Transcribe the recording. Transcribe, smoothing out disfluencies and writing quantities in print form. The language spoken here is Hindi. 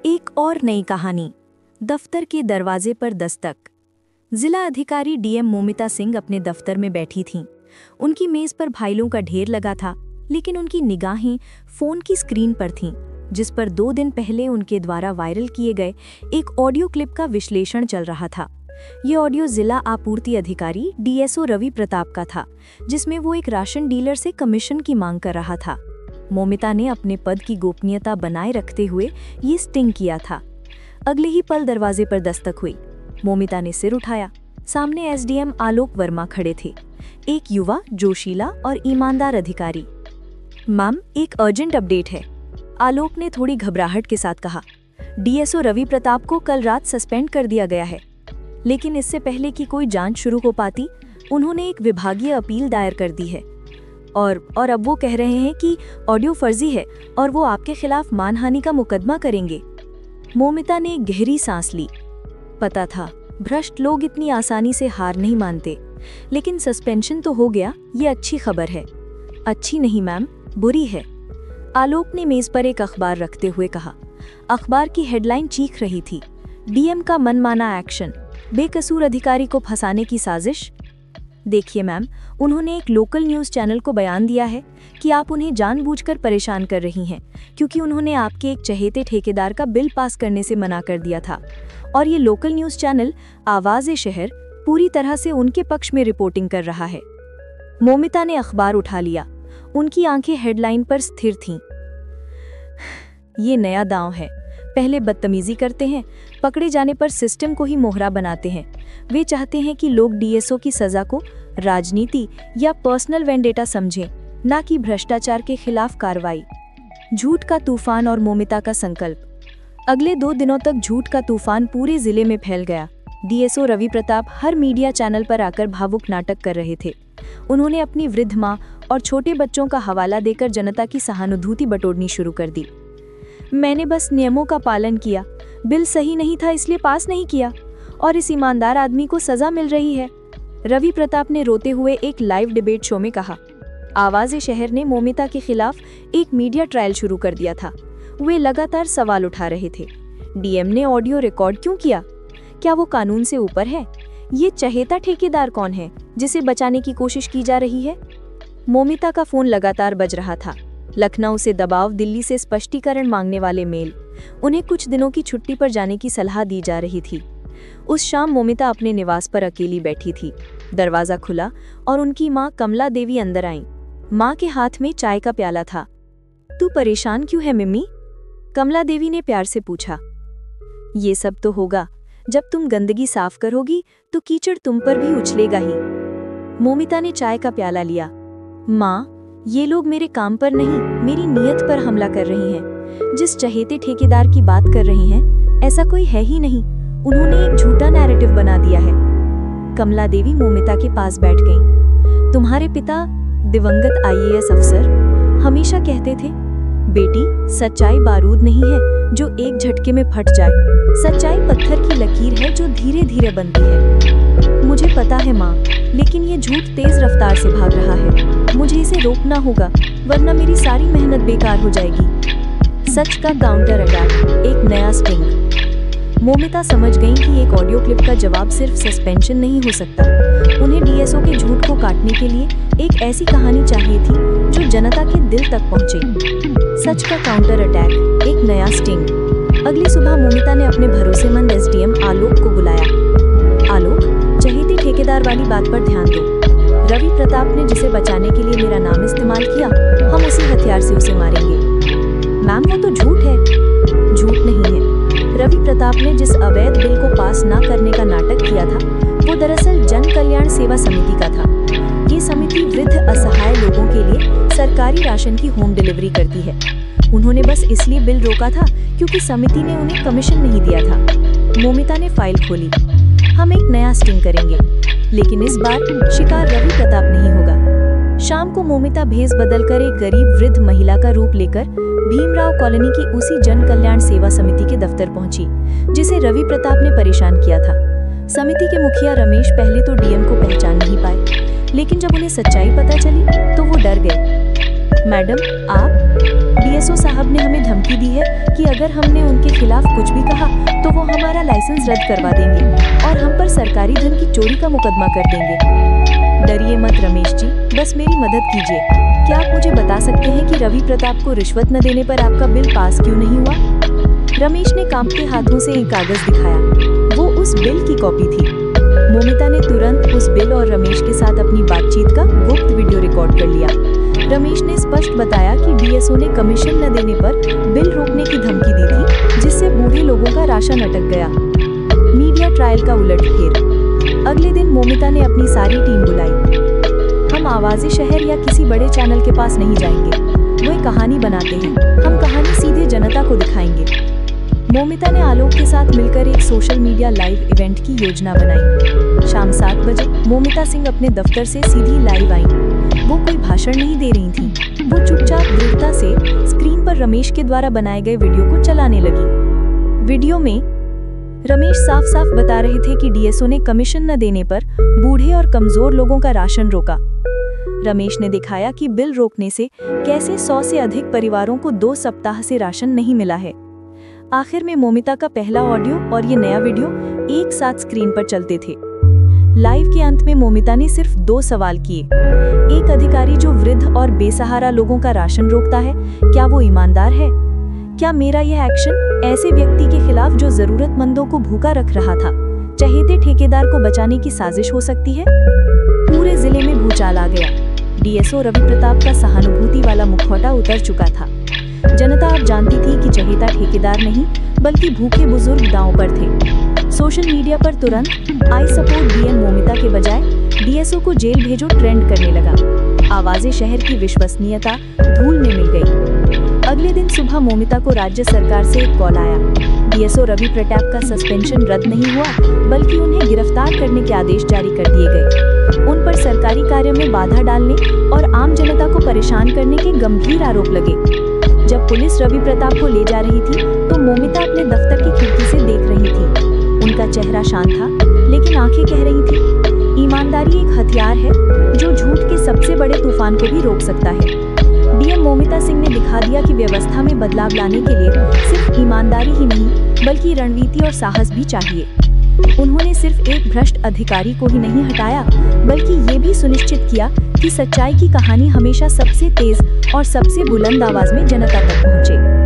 एक और नई कहानी। दफ्तर के दरवाजे पर दस्तक। जिला अधिकारी डीएम मोमिता सिंह अपने दफ्तर में बैठी थीं। उनकी मेज पर फाइलों का ढेर लगा था, लेकिन उनकी निगाहें फोन की स्क्रीन पर थीं, जिस पर 2 दिन पहले उनके द्वारा वायरल किए गए एक ऑडियो क्लिप का विश्लेषण चल रहा था। ये ऑडियो जिला आपूर्ति अधिकारी डीएसओ रवि प्रताप का था, जिसमें वो एक राशन डीलर से कमीशन की मांग कर रहा था। मोमिता ने अपने पद की गोपनीयता बनाए रखते हुए ये स्टिंग किया था। अगले ही पल दरवाजे पर दस्तक हुई। मोमिता ने सिर उठाया। सामने एसडीएम आलोक वर्मा खड़े थे, एक युवा, जोशीला और ईमानदार अधिकारी। मैम, एक अर्जेंट अपडेट है, आलोक ने थोड़ी घबराहट के साथ कहा। डीएसओ रवि प्रताप को कल रात सस्पेंड कर दिया गया है, लेकिन इससे पहले कि कोई जांच शुरू हो पाती, उन्होंने एक विभागीय अपील दायर कर दी है और अब वो कह रहे हैं कि ऑडियो फर्जी है और वो आपके खिलाफ मानहानि का मुकदमा करेंगे। मोमिता ने गहरी सांस ली। पता था, भ्रष्ट लोग इतनी आसानी से हार नहीं मानते, लेकिन सस्पेंशन तो हो गया, ये अच्छी खबर है। अच्छी नहीं मैम, बुरी है, आलोक ने मेज पर एक अखबार रखते हुए कहा। अखबार की हेडलाइन चीख रही थी, डीएम का मनमाना एक्शन, बेकसूर अधिकारी को फंसाने की साजिश। देखिए मैम, उन्होंने एक लोकल न्यूज़ चैनल को बयान दिया है कि आप उन्हें जानबूझकर परेशान कर रही हैं, क्योंकि उन्होंने आपके एक चहेते ठेकेदार का बिल पास करने से मना कर दिया था। और ये लोकल न्यूज़ चैनल आवाज़-ए-शहर पूरी तरह से उनके पक्ष में रिपोर्टिंग कर रहा है। मोमिता ने अखबार उठा लिया। उनकी आंखें हेडलाइन पर स्थिर थीं। ये नया दांव है, पहले बदतमीजी करते हैं, पकड़े जाने पर सिस्टम को ही मोहरा बनाते हैं। वे चाहते हैं कि लोग डीएसओ की सजा को राजनीति या पर्सनल वेंडेटा समझें, ना कि भ्रष्टाचार के खिलाफ कार्रवाई। झूठ का तूफान और मोमिता का संकल्प। अगले 2 दिनों तक झूठ का तूफान पूरे जिले में फैल गया। डीएसओ रवि प्रताप हर मीडिया चैनल पर आकर भावुक नाटक कर रहे थे। उन्होंने अपनी वृद्ध मां और छोटे बच्चों का हवाला देकर जनता की सहानुभूति बटोरनी शुरू कर दी। मैंने बस नियमों का पालन किया, बिल सही नहीं था इसलिए पास नहीं किया, और इस ईमानदार आदमी को सजा मिल रही है, रवि प्रताप ने रोते हुए एक लाइव डिबेट शो में कहा। आवाज़-ए-शहर ने मोमिता के खिलाफ एक मीडिया ट्रायल शुरू कर दिया था। वे लगातार सवाल उठा रहे थे। डीएम ने ऑडियो रिकॉर्ड क्यों किया? क्या वो कानून से ऊपर है? ये चहेता ठेकेदार कौन है जिसे बचाने की कोशिश की जा रही है? मोमिता का फोन लगातार बज रहा था। लखनऊ से दबाव, दिल्ली से स्पष्टीकरण मांगने वाले मेल, उन्हें कुछ दिनों की छुट्टी पर जाने की सलाह दी जा रही थी। उस शाम मोमिता अपने निवास पर अकेली बैठी थी। दरवाजा खुला और उनकी माँ कमला देवी अंदर आईं। माँ के हाथ में चाय का प्याला था। तू परेशान क्यों है मिम्मी? कमला देवी ने प्यार से पूछा। ये सब तो होगा, जब तुम गंदगी साफ करोगी तो कीचड़ तुम पर भी उछलेगा ही। मोमिता ने चाय का प्याला लिया। माँ, ये लोग मेरे काम पर नहीं, मेरी नीयत पर हमला कर रही हैं। जिस चहेते ठेकेदार की बात कर रही हैं, ऐसा कोई है ही नहीं। उन्होंने एक झूठा नैरेटिव बना दिया है। कमला देवी मोमिता के पास बैठ गईं। तुम्हारे पिता, दिवंगत आईएएस अफसर, हमेशा कहते थे, बेटी, सच्चाई बारूद नहीं है जो एक झटके में फट जाए, सच्चाई पत्थर की लकीर है जो धीरे धीरे बनती है। मुझे पता है माँ, लेकिन ये झूठ तेज रफ्तार से भाग रहा है। मुझे इसे रोकना होगा, वरना मेरी सारी मेहनत बेकार हो जाएगी। सच का काउंटर अटैक, एक नया स्टिंग। मोमिता समझ गईं कि एक ऑडियो क्लिप का जवाब सिर्फ सस्पेंशन नहीं हो सकता। उन्हें डीएसओ के झूठ को काटने के लिए एक ऐसी कहानी चाहिए थी जो जनता के दिल तक पहुंचे। सच का काउंटर अटैक, एक नया स्टिंग। अगली सुबह मोमिता ने अपने भरोसेमंद एसडीएम आलोक को बुलाया। आलोक, चहेती ठेकेदार वाली बात पर ध्यान दो। रवि प्रताप ने जिसे बचाने के लिए मेरा नाम इस्तेमाल किया, हम उसी हथियार से उसे मारेंगे। मैम, वो तो झूठ है। झूठ नहीं है। रवि प्रताप ने जिस अवैध बिल को पास न करने का नाटक किया था, वो दरअसल जन कल्याण सेवा समिति का था। ये समिति वृद्ध असहाय लोगों के लिए सरकारी राशन की होम डिलीवरी करती है। उन्होंने बस इसलिए बिल रोका था क्योंकि समिति ने उन्हें कमीशन नहीं दिया था। मोमिता ने फाइल खोली। हम एक नया स्टिंग करेंगे, लेकिन इस बार शिकार रवि प्रताप नहीं होगा। शाम को मोमिता भेष बदलकर एक गरीब वृद्ध महिला का रूप लेकर भीमराव कॉलोनी की उसी जन कल्याण सेवा समिति के दफ्तर पहुंची, जिसे रवि प्रताप ने परेशान किया था। समिति के मुखिया रमेश पहले तो डीएम को पहचान नहीं पाए, लेकिन जब उन्हें सच्चाई पता चली तो वो डर गए। मैडम, आप डीएसओ साहब ने हमें धमकी दी है कि अगर हमने उनके खिलाफ कुछ भी कहा तो वो हमारा लाइसेंस रद्द करवा देंगे और हम पर सरकारी धन की चोरी का मुकदमा कर देंगे। डरिए मत रमेश जी, बस मेरी मदद कीजिए। क्या आप मुझे बता सकते हैं कि रवि प्रताप को रिश्वत न देने पर आपका बिल पास क्यों नहीं हुआ? रमेश ने कांपते हाथों से एक कागज दिखाया। वो उस बिल की कॉपी थी। मोमिता ने तुरंत उस बिल और रमेश के साथ अपनी बातचीत का गुप्त वीडियो रिकॉर्ड कर लिया। रमेश ने स्पष्ट बताया कि डीएसओ ने कमीशन न देने पर बिल रोकने की धमकी दी थी, जिससे बूढ़े लोगों का राशन अटक गया। मीडिया ट्रायल का उलटफेर। अगले दिन मोमिता ने अपनी सारी टीम बुलाई। हम आवाज़े शहर या किसी बड़े चैनल के पास नहीं जाएंगे, वो एक कहानी बनाते हैं, हम कहानी सीधे जनता को दिखाएंगे। मोमिता ने आलोक के साथ मिलकर एक सोशल मीडिया लाइव इवेंट की योजना बनाई। शाम 7 बजे मोमिता सिंह अपने दफ्तर से सीधी लाइव आईं। वो कोई भाषण नहीं दे रही थी, वो चुपचाप दृढ़ता से स्क्रीन पर रमेश के द्वारा बनाए गए वीडियो को चलाने लगी। वीडियो में रमेश साफ साफ बता रहे थे कि डीएसओ ने कमीशन न देने पर बूढ़े और कमजोर लोगों का राशन रोका। रमेश ने दिखाया कि बिल रोकने से कैसे 100 से अधिक परिवारों को 2 सप्ताह से राशन नहीं मिला है। आखिर में मोमिता का पहला ऑडियो और ये नया वीडियो एक साथ स्क्रीन पर चलते थे। लाइव के अंत में मोमिता ने सिर्फ 2 सवाल किए। एक अधिकारी जो वृद्ध और बेसहारा लोगों का राशन रोकता है, क्या वो ईमानदार है? क्या मेरा यह एक्शन ऐसे व्यक्ति के खिलाफ जो जरूरतमंदों को भूखा रख रहा था, चहेते ठेकेदार को बचाने की साजिश हो सकती है? पूरे जिले में भूचाल आ गया। डीएसओ रवि प्रताप का सहानुभूति वाला मुखौटा उतर चुका था। जनता अब जानती थी कि चहेता ठेकेदार नहीं बल्कि भूखे बुजुर्ग दांव पर थे। सोशल मीडिया पर तुरंत आई सपोर्ट डीएम मोमिता के बजाय डीएसओ को जेल भेजो ट्रेंड करने लगा। आवाज़े शहर की विश्वसनीयता धूल में मिल गई। अगले दिन सुबह मोमिता को राज्य सरकार से एक कॉल आया। डीएसओ रवि प्रताप का सस्पेंशन रद्द नहीं हुआ बल्कि उन्हें गिरफ्तार करने के आदेश जारी कर दिए गए। उन पर सरकारी कार्य में बाधा डालने और आम जनता को परेशान करने के गंभीर आरोप लगे। जब पुलिस रवि प्रताप को ले जा रही थी तो मोमिता अपने दफ्तर की खिड़की से देख रही थी। उनका चेहरा शांत था लेकिन आंखें कह रही थी, ईमानदारी एक हथियार है जो झूठ के सबसे बड़े तूफान को भी रोक सकता है। डीएम मोमिता सिंह ने दिखा दिया कि व्यवस्था में बदलाव लाने के लिए सिर्फ ईमानदारी ही नहीं बल्कि रणनीति और साहस भी चाहिए। उन्होंने सिर्फ एक भ्रष्ट अधिकारी को ही नहीं हटाया बल्कि ये भी सुनिश्चित किया कि सच्चाई की कहानी हमेशा सबसे तेज और सबसे बुलंद आवाज में जनता तक पहुंचे।